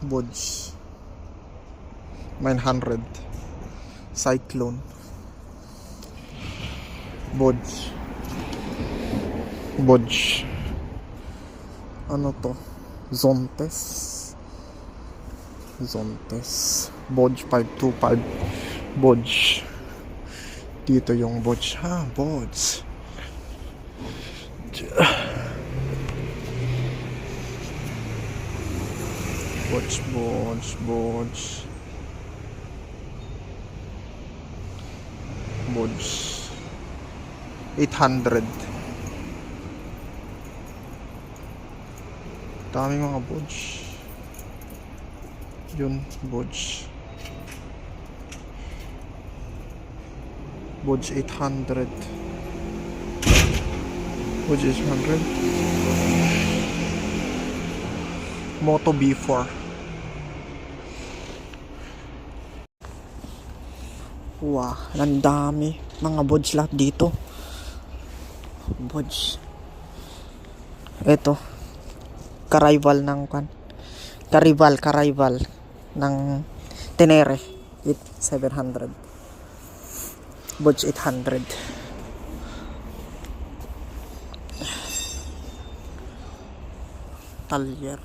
Bodge 900 Cyclone. Bodge ano to, Zontes Bodge 525 Bodge. Dito yung Bodge ha, Bodge. Bodge 800. Daming mga Bodge. Yun, Bodge 800. Bodge 800. Moto B4. Wow, ang dami mga Bodge lahat dito. Bodge. Ito. Karival ng Tenere 700. Bodge 800. Talyer.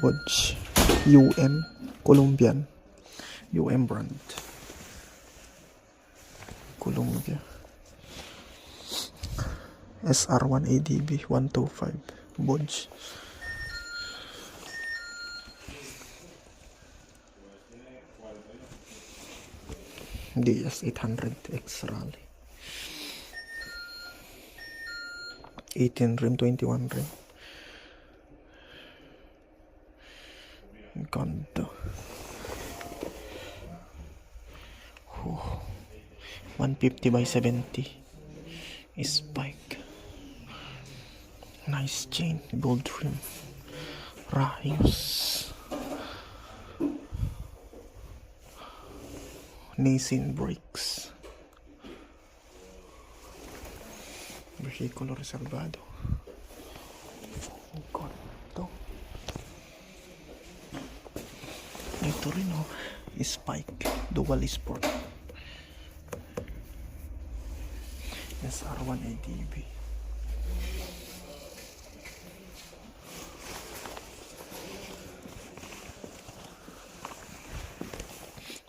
Bodge UM Colombian. UM brand. Colombia. SR1 ADB 125 Bodge. DS 800 X Rally. 18 rim, 21 rim. Ganda. 150 by 70 spike. Nice chain, gold rim. Rayos. Nissin brakes. Vehiculo reservado. Ganda. Ito rin spike, dual sport. SR1 ADB.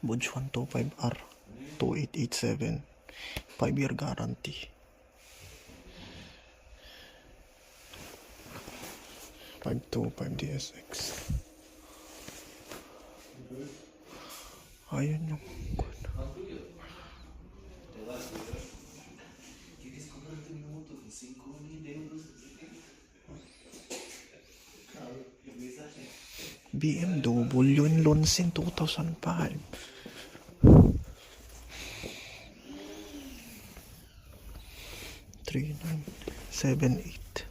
Bodge 125R 2887 5-year guarantee. 525 DSX. Ayun yung BMW in Lonsin 2005. $3,978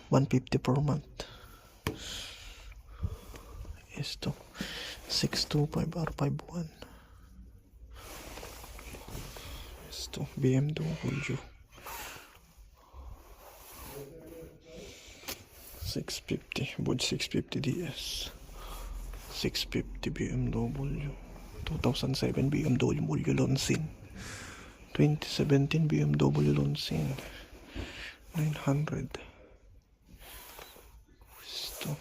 $150 per month. Esto 625R51. Esto BMW 650 Bodge 650 DS 650 BMW 2007 BMW Lonsin 2017 BMW Lonsin 900. Esto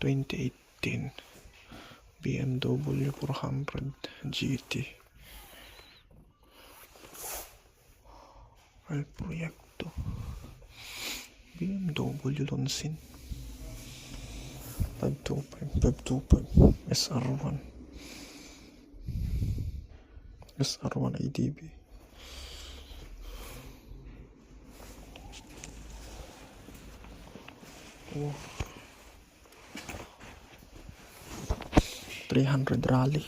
2018 BMW 400 GT. El proyecto BMW Lonsin 525 SR1 ADB. Oh. 300 Rally.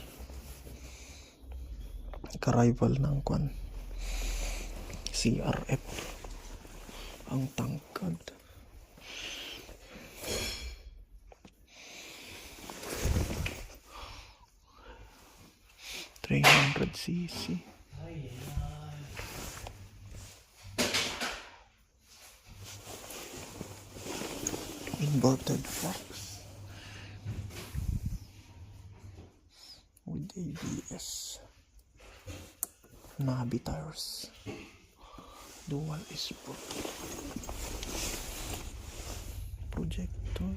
Karival ng CRF. Ang tangkad. 300cc. inverted forks with ABS, Nabi tires, dual sport, projector,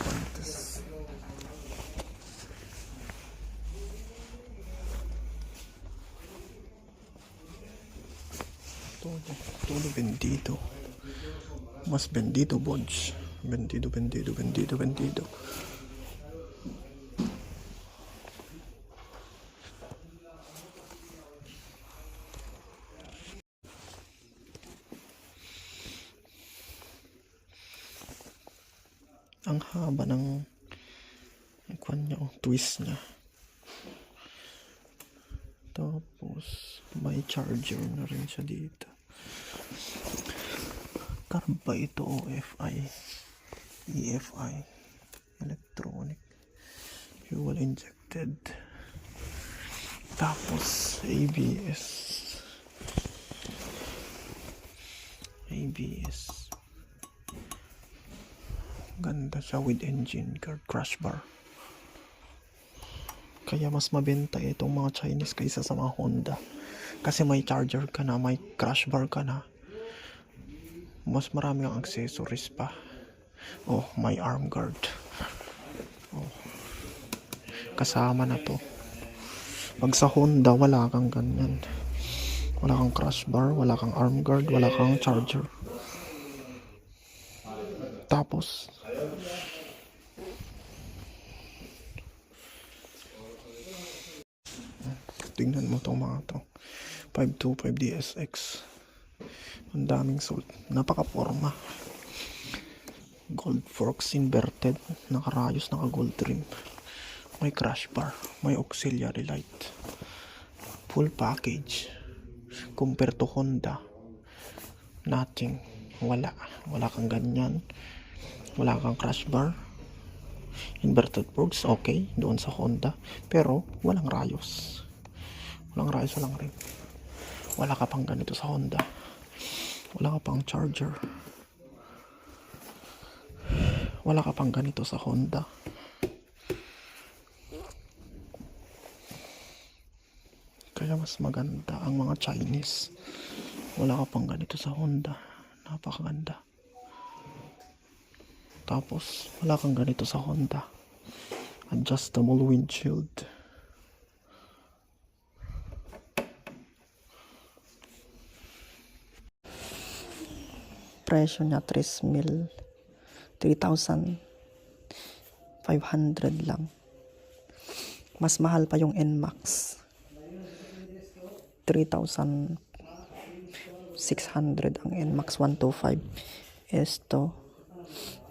guantes, todo vendido, mas vendido bods, vendido. Ang haba ng twist niya. Tapos may charger na rin siya dito. Carb pa ito, OFI, EFI, electronic, fuel injected. Tapos ABS. Ganda siya with engine guard, crash bar. Kaya mas mabenta itong mga Chinese kaysa sa mga Honda. Kasi may charger ka na, may crash bar ka na. Mas marami ang accessories pa. Oh, may arm guard. Oh. Kasama na to. Pag sa Honda, wala kang ganyan. Wala kang crash bar, wala kang arm guard, wala kang charger. Tapos tingnan mo itong mga to, 525 DSX, ang daming salt, napaka-forma, gold forks inverted, nakarayos, naka gold trim, may crash bar, may auxiliary light, full package. Compare to Honda, nothing, wala kang ganyan, wala kang crash bar, inverted forks, okay doon sa Honda, pero walang rayos, walang rim. Wala ka pang ganito sa Honda, wala ka pang charger, wala ka pang ganito sa Honda. Kaya mas maganda ang mga Chinese. Wala ka pang ganito sa Honda, napakaganda. Tapos wala kang ganito sa Honda, adjustable windshield. Presyo niya 3,500 lang. Mas mahal pa yung NMAX, 3,600 ang NMAX 125. Esto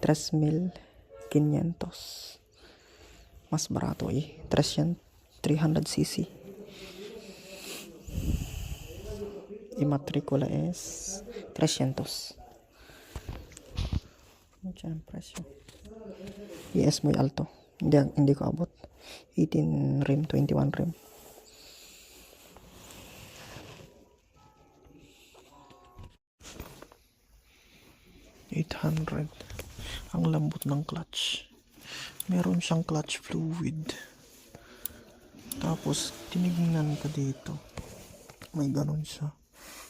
3,500. Mas barato 300cc. Imatricula es 300. Diyan presyo. ES muy alto. Hindi ko abot. 18 rim, 21 rim. $800. Ang lambot ng clutch. Meron siyang clutch fluid. Tapos tinignan ka dito, may ganon siya.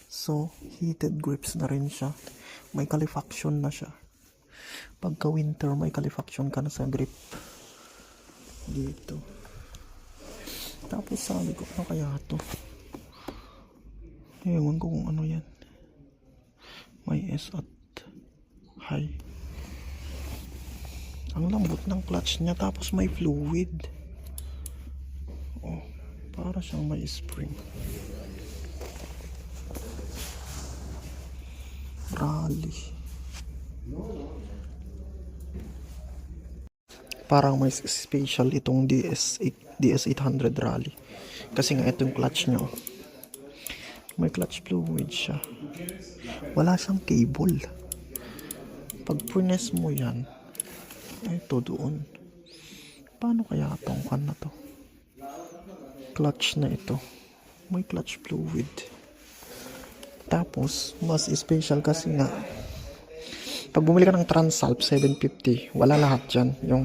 So heated grips na rin siya. May califaction na siya. Pagka winter, may califaction ka na sa grip dito. Tapos sabi ko, ano kaya to? Ewan ko kung ano yan. May S at high. Ang lambot ng clutch niya, tapos may fluid. Oh, para siyang may spring. Rally. Parang may special itong DS800 Rally. Kasi nga ito yung clutch nyo. May clutch fluid siya. Wala siyang cable. Pag press mo yan, ito doon. Paano kaya itong kan na to? clutch na ito. May clutch fluid. Tapos, mas special kasi nga, pag bumili ka ng Transalp 750, wala lahat dyan. Yung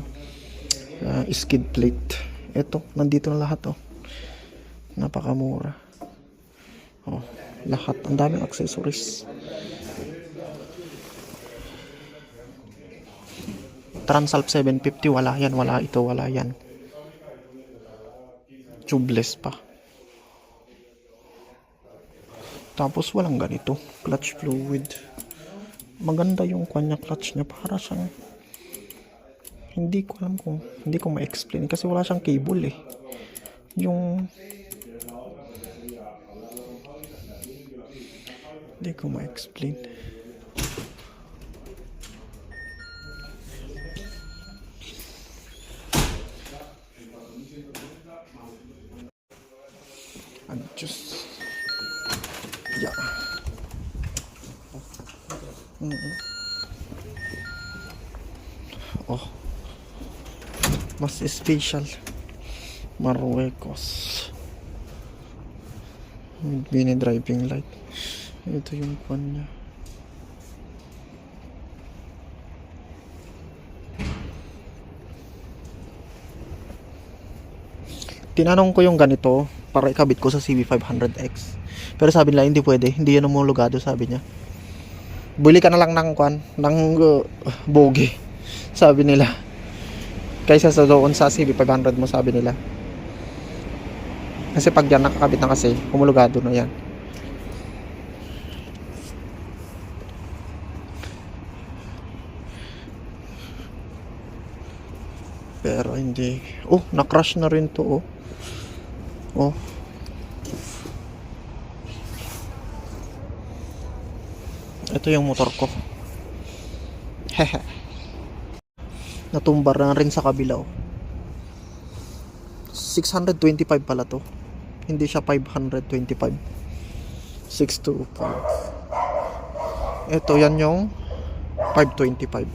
skid plate. Ito, nandito na lahat, oh. Napakamura. Oh, lahat. Ang daming accessories. Transalp 750, wala yan. Wala ito, wala yan. Tubeless pa. Tapos walang ganito, clutch fluid. Maganda yung kanya clutch niya, para siyang, hindi ko alam kung, hindi ko ma-explain kasi wala siyang cable eh. Yung, hindi ko ma-explain. Adjust. Yeah. Oh, mas special. Marruecos. Mini driving light. Ito yung pan niya. Tinanong ko yung ganito para ikabit ko sa CB500X. Pero sabi nila hindi pwede, hindi yan homologado, sabi niya. Bili ka na lang ng bogie, sabi nila. Kaysa sa doon sa CB500 mo, sabi nila. Kasi pag yan nakakabit na kasi, homologado na yan. Pero hindi. Oh, na-crash na rin to, oh. Oh. Ito yung motor ko. Hehe. Natumbar na rin sa kabila, oh. 625 pala to. Hindi siya 525. 625. Ito yan yung 525.